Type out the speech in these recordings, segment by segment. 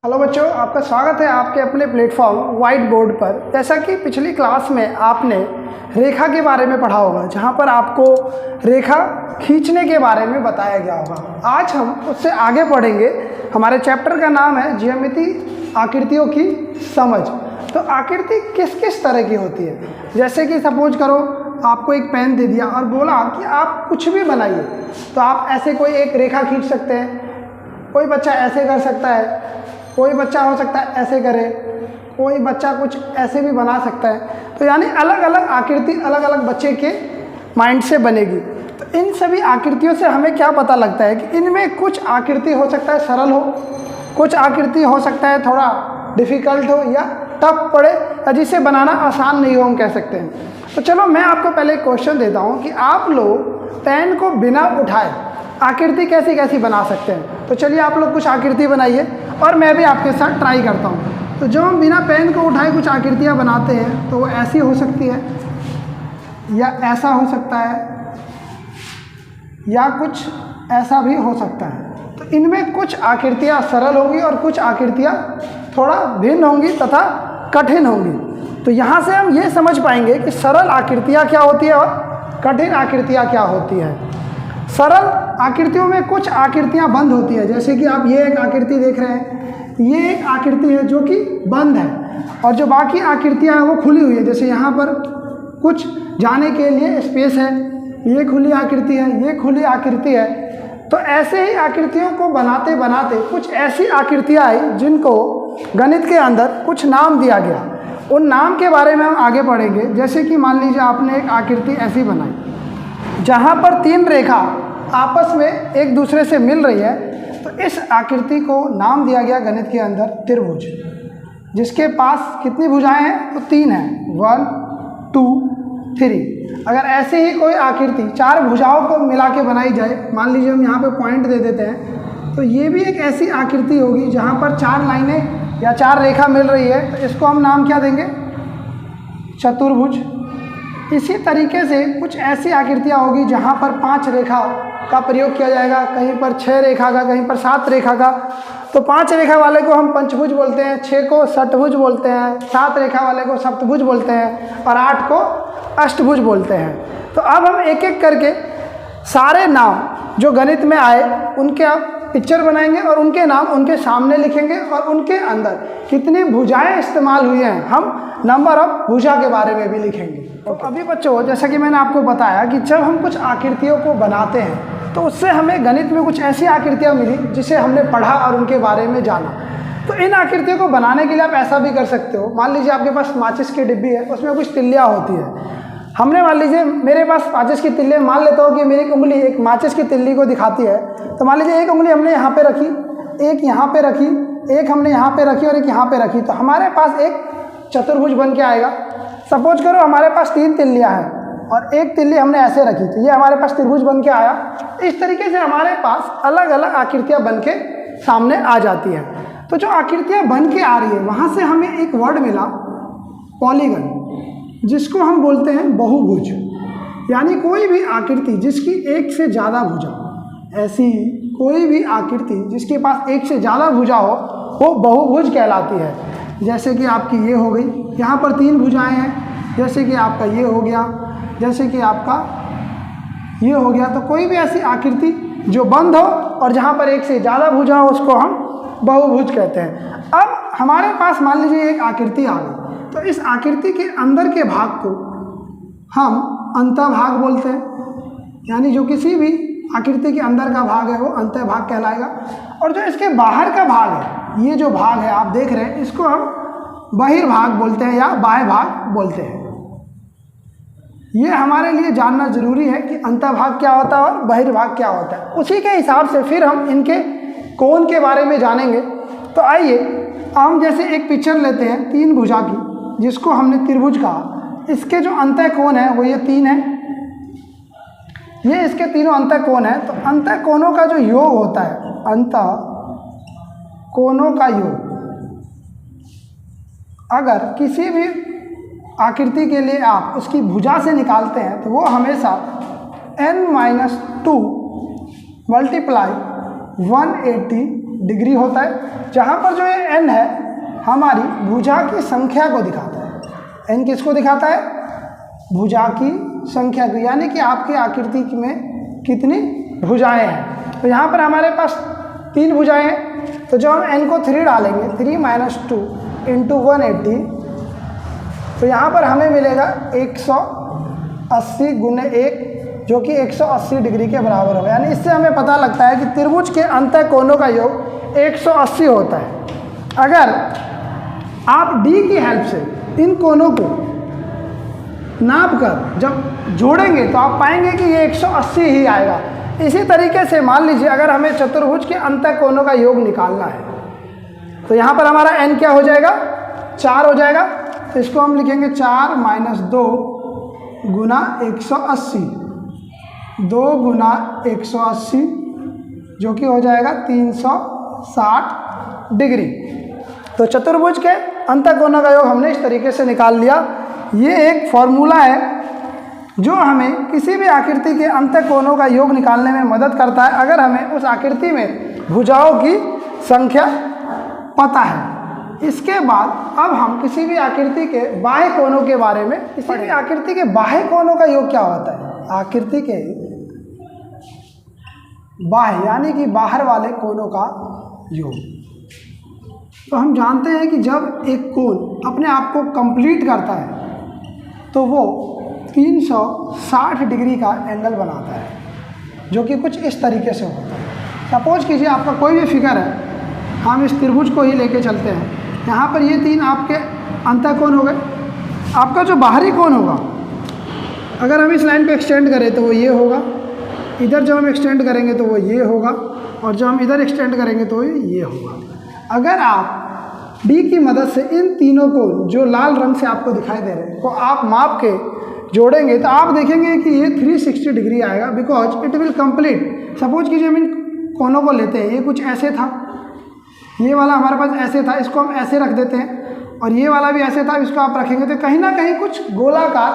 Hello बच्चों, आपका स्वागत है आपके अपने प्लेटफॉर्म वाइट बोर्ड पर। जैसा कि पिछली क्लास में आपने रेखा के बारे में पढ़ा होगा, जहां पर आपको रेखा खींचने के बारे में बताया गया होगा। आज हम उससे आगे पढ़ेंगे। हमारे चैप्टर का नाम है ज्यामिति आकृतियों की समझ। तो आकृति किस किस तरह की होती है, जैसे कि सपोज करो आपको एक पेन दे दिया और बोला कि आप कुछ भी बनाइए, तो आप ऐसे कोई एक रेखा खींच सकते हैं। कोई बच्चा ऐसे कर सकता है, कोई बच्चा हो सकता है ऐसे करे, कोई बच्चा कुछ ऐसे भी बना सकता है। तो यानी अलग अलग आकृति अलग अलग बच्चे के माइंड से बनेगी। तो इन सभी आकृतियों से हमें क्या पता लगता है कि इनमें कुछ आकृति हो सकता है सरल हो, कुछ आकृति हो सकता है थोड़ा डिफ़िकल्ट हो या टफ पड़े, या जिसे बनाना आसान नहीं हो हम कह सकते हैं। तो चलो मैं आपको पहले एक क्वेश्चन देता हूँ कि आप लोग पेन को बिना उठाए आकृति कैसी कैसी बना सकते हैं। तो चलिए आप लोग कुछ आकृति बनाइए और मैं भी आपके साथ ट्राई करता हूँ। तो जब हम बिना पेन को उठाए कुछ आकृतियाँ बनाते हैं तो वो ऐसी हो सकती है, या ऐसा हो सकता है, या कुछ ऐसा भी हो सकता है। तो इनमें कुछ आकृतियाँ सरल होंगी और कुछ आकृतियाँ थोड़ा भिन्न होंगी तथा कठिन होंगी। तो यहाँ से हम ये समझ पाएंगे कि सरल आकृतियाँ क्या होती है और कठिन आकृतियाँ क्या होती है। सरल आकृतियों में कुछ आकृतियाँ बंद होती है, जैसे कि आप ये एक आकृति देख रहे हैं, ये एक आकृति है जो कि बंद है, और जो बाकी आकृतियाँ हैं वो खुली हुई है। जैसे यहाँ पर कुछ जाने के लिए स्पेस है, ये खुली आकृति है, ये खुली आकृति है। तो ऐसे ही आकृतियों को बनाते बनाते कुछ ऐसी आकृतियाँ आई जिनको गणित के अंदर कुछ नाम दिया गया। उन नाम के बारे में हम आगे पढ़ेंगे। जैसे कि मान लीजिए आपने एक आकृति ऐसी बनाई जहाँ पर तीन रेखा आपस में एक दूसरे से मिल रही है। तो इस आकृति को नाम दिया गया गणित के अंदर त्रिभुज, जिसके पास कितनी भुजाएं हैं? तो तीन हैं, 1 2 3। अगर ऐसे ही कोई आकृति चार भुजाओं को मिला के बनाई जाए, मान लीजिए हम यहाँ पे पॉइंट दे देते हैं, तो ये भी एक ऐसी आकृति होगी जहाँ पर चार लाइनें या चार रेखा मिल रही है। तो इसको हम नाम क्या देंगे? चतुर्भुज। इसी तरीके से कुछ ऐसी आकृतियाँ होगी जहाँ पर 5 रेखा का प्रयोग किया जाएगा, कहीं पर 6 रेखा का, कहीं पर 7 रेखा का। तो 5 रेखा वाले को हम पंचभुज बोलते हैं, 6 को षटभुज बोलते हैं, 7 रेखा वाले को सप्तभुज बोलते हैं, और 8 को अष्टभुज बोलते हैं। तो अब हम एक एक करके सारे नाम जो गणित में आए उनके आप पिक्चर बनाएंगे और उनके नाम उनके सामने लिखेंगे, और उनके अंदर कितनी भुजाएं इस्तेमाल हुई हैं हम नंबर ऑफ भुजा के बारे में भी लिखेंगे। तो अभी बच्चों, जैसा कि मैंने आपको बताया कि जब हम कुछ आकृतियों को बनाते हैं तो उससे हमें गणित में कुछ ऐसी आकृतियाँ मिली जिसे हमने पढ़ा और उनके बारे में जाना। तो इन आकृतियों को बनाने के लिए आप ऐसा भी कर सकते हो। मान लीजिए आपके पास माचिस की डिब्बी है, उसमें कुछ तिल्लियाँ होती है। हमने मान लीजिए मेरे पास माचिस की तिल्ली, मान लेता हूँ कि मेरी उंगली एक माचिस की तिल्ली को दिखाती है। तो मान लीजिए एक उंगली हमने यहाँ पे रखी, एक यहाँ पे रखी, एक हमने यहाँ पे रखी और एक यहाँ पे रखी। तो हमारे पास एक चतुर्भुज बन के आएगा। सपोज करो हमारे पास 3 तिल्लियाँ हैं और एक तिल्ली हमने ऐसे रखी, तो ये हमारे पास त्रिभुज बन के आया। इस तरीके से हमारे पास अलग अलग आकृतियाँ बन के सामने आ जाती है। तो जो आकृतियाँ बन के आ रही है वहाँ से हमें एक वर्ड मिला पॉलीगन, जिसको हम बोलते हैं बहुभुज। यानी कोई भी आकृति जिसकी एक से ज़्यादा भुजा, ऐसी कोई भी आकृति जिसके पास एक से ज़्यादा भुजा हो वो बहुभुज कहलाती है। जैसे कि आपकी ये हो गई, यहाँ पर 3 भुजाएं हैं, जैसे कि आपका ये हो गया, जैसे कि आपका ये हो गया। तो कोई भी ऐसी आकृति जो बंद हो और जहाँ पर एक से ज़्यादा भुजा हो उसको हम बहुभुज कहते हैं। अब हमारे पास मान लीजिए एक आकृति आ गई, तो इस आकृति के अंदर के भाग को हम अंतःभाग बोलते हैं। यानी जो किसी भी आकृति के अंदर का भाग है वो अंतःभाग कहलाएगा। और जो इसके बाहर का भाग है, ये जो भाग है आप देख रहे हैं, इसको हम बहिर्भाग बोलते हैं या बाह्य भाग बोलते हैं। ये हमारे लिए जानना जरूरी है कि अंतःभाग क्या होता है और बहिर्भाग क्या होता है। उसी के हिसाब से फिर हम इनके कोण के बारे में जानेंगे। तो आइए हम जैसे एक पिक्चर लेते हैं 3 भुजा की, जिसको हमने त्रिभुज कहा। इसके जो अंतः कोण है वो ये 3 है, ये इसके तीनों अंतः कोण है। तो अंतः कोणों का जो योग होता है, अंतः कोणों का योग, अगर किसी भी आकृति के लिए आप उसकी भुजा से निकालते हैं तो वो हमेशा n - 2 × 180 डिग्री होता है, जहाँ पर जो ये n है हमारी भुजा की संख्या को दिखाता है। n किसको दिखाता है? भुजा की संख्या को, यानी कि आपकी आकृति में कितनी भुजाएं हैं। तो यहाँ पर हमारे पास 3 भुजाएं हैं, तो जब हम n को 3 डालेंगे, 3 - 2 × 180, तो यहाँ पर हमें मिलेगा 180 × 1, जो कि 180 डिग्री के बराबर होगा। यानी इससे हमें पता लगता है कि त्रिभुज के अंतः कोणों का योग 180 होता है। अगर आप d की हेल्प से इन कोणों को नाप कर जब जोड़ेंगे तो आप पाएंगे कि ये 180 ही आएगा। इसी तरीके से मान लीजिए अगर हमें चतुर्भुज के अंतः कोणों का योग निकालना है, तो यहाँ पर हमारा n क्या हो जाएगा? 4 हो जाएगा। तो इसको हम लिखेंगे 4 - 2 × 180, 2 × 180, जो कि हो जाएगा 360 डिग्री। तो चतुर्भुज के अंतः कोणों का योग हमने इस तरीके से निकाल लिया। ये एक फॉर्मूला है जो हमें किसी भी आकृति के अंतः कोणों का योग निकालने में मदद करता है, अगर हमें उस आकृति में भुजाओं की संख्या पता है। इसके बाद अब हम किसी भी आकृति के बाह्य कोणों के बारे में, किसी भी आकृति के बाह्य कोणों का योग क्या होता है? आकृति के बाह्य यानी कि बाहर वाले कोणों का योग। तो हम जानते हैं कि जब एक कोण अपने आप को कंप्लीट करता है तो वो 360 डिग्री का एंगल बनाता है, जो कि कुछ इस तरीके से होता है। सपोज कीजिए आपका कोई भी फिगर है, हम इस त्रिभुज को ही लेके चलते हैं। यहाँ पर ये 3 आपके अंतः कोण हो गए। आपका जो बाहरी कोण होगा, अगर हम इस लाइन को एक्सटेंड करें तो वो ये होगा, इधर जब हम एक्सटेंड करेंगे तो वो ये होगा, और जब हम इधर एक्सटेंड करेंगे तो ये होगा। अगर आप D की मदद से इन तीनों को, जो लाल रंग से आपको दिखाई दे रहे हैं, को आप माप के जोड़ेंगे तो आप देखेंगे कि ये 360 डिग्री आएगा, because it will complete. Suppose कीजिए हम इन कोनों को लेते हैं, ये कुछ ऐसे था, ये वाला हमारे पास ऐसे था, इसको हम ऐसे रख देते हैं, और ये वाला भी ऐसे था, इसको आप रखेंगे तो कहीं ना कहीं कुछ गोलाकार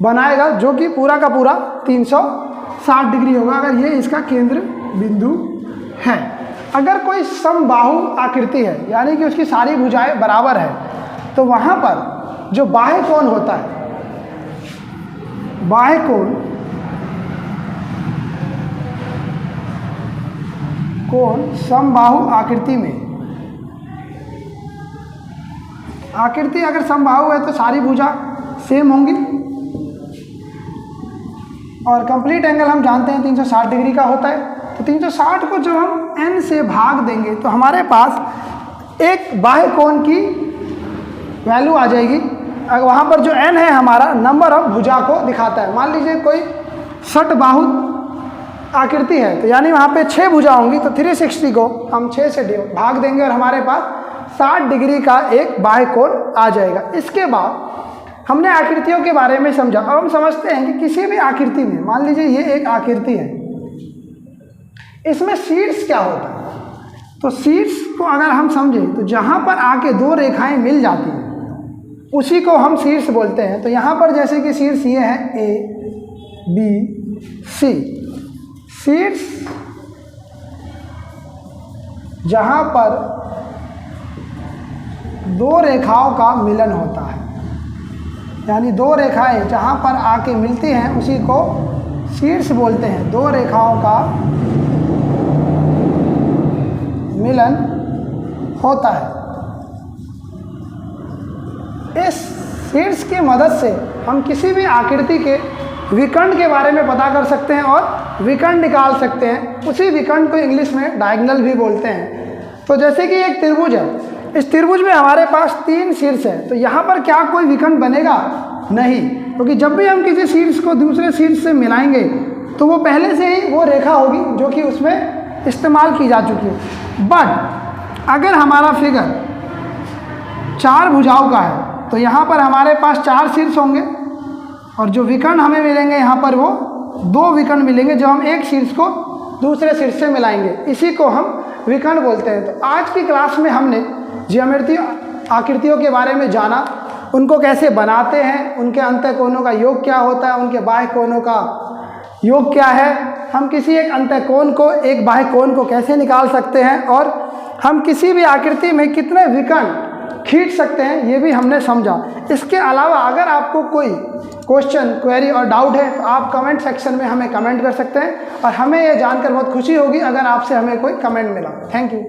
बनाएगा, जो कि पूरा का पूरा 360 डिग्री होगा, अगर ये इसका केंद्र बिंदु है। अगर कोई समबाहु आकृति है, यानी कि उसकी सारी भुजाएं बराबर है, तो वहाँ पर जो बाह्य कोण होता है, बाह्य कोण समबाहु आकृति में, आकृति अगर समबाहु है तो सारी भुजा सेम होंगी, और कंप्लीट एंगल हम जानते हैं 360 डिग्री का होता है। तो 360 को जब हम n से भाग देंगे तो हमारे पास एक बाह्य कोण की वैल्यू आ जाएगी। अगर वहाँ पर जो n है हमारा नंबर ऑफ भुजा को दिखाता है। मान लीजिए कोई षटबाहु आकृति है, तो यानी वहाँ पे 6 भुजा होंगी, तो 360 को हम 6 से भाग देंगे और हमारे पास 60 डिग्री का एक बाह्य कोण आ जाएगा। इसके बाद हमने आकृतियों के बारे में समझा। अब हम समझते हैं कि किसी भी आकृति में, मान लीजिए ये एक आकृति है, इसमें शीर्ष क्या होता है। तो शीर्ष को अगर हम समझें तो जहाँ पर आके 2 रेखाएं मिल जाती हैं उसी को हम शीर्ष बोलते हैं। तो यहाँ पर जैसे कि शीर्ष ये है A B C, शीर्ष जहाँ पर 2 रेखाओं का मिलन होता है, यानी 2 रेखाएं जहाँ पर आके मिलती हैं उसी को शीर्ष बोलते हैं। 2 रेखाओं का मिलन होता है। इस शीर्ष की मदद से हम किसी भी आकृति के विकर्ण के बारे में पता कर सकते हैं और विकर्ण निकाल सकते हैं। उसी विकर्ण को इंग्लिश में डायगोनल भी बोलते हैं। तो जैसे कि एक त्रिभुज है, इस त्रिभुज में हमारे पास 3 शीर्ष है, तो यहाँ पर क्या कोई विकर्ण बनेगा? नहीं, क्योंकि जब भी हम किसी शीर्ष को दूसरे शीर्ष से मिलाएंगे तो वो पहले से ही वो रेखा होगी जो कि उसमें इस्तेमाल की जा चुकी है। बट अगर हमारा फिगर 4 भुजाओं का है तो यहाँ पर हमारे पास 4 शीर्ष होंगे, और जो विकर्ण हमें मिलेंगे यहाँ पर वो 2 विकर्ण मिलेंगे जो हम एक शीर्ष को दूसरे शीर्ष से मिलाएंगे। इसी को हम विकर्ण बोलते हैं। तो आज की क्लास में हमने ज्यामितीय आकृतियों के बारे में जाना, उनको कैसे बनाते हैं, उनके अंतः कोणों का योग क्या होता है, उनके बाह्य कोणों का योग क्या है, हम किसी एक अंतःकोण को एक बाह्य कोण को कैसे निकाल सकते हैं, और हम किसी भी आकृति में कितने विकर्ण खींच सकते हैं, ये भी हमने समझा। इसके अलावा अगर आपको कोई क्वेश्चन, क्वेरी और डाउट है तो आप कमेंट सेक्शन में हमें कमेंट कर सकते हैं, और हमें ये जानकर बहुत खुशी होगी अगर आपसे हमें कोई कमेंट मिला। Thank you.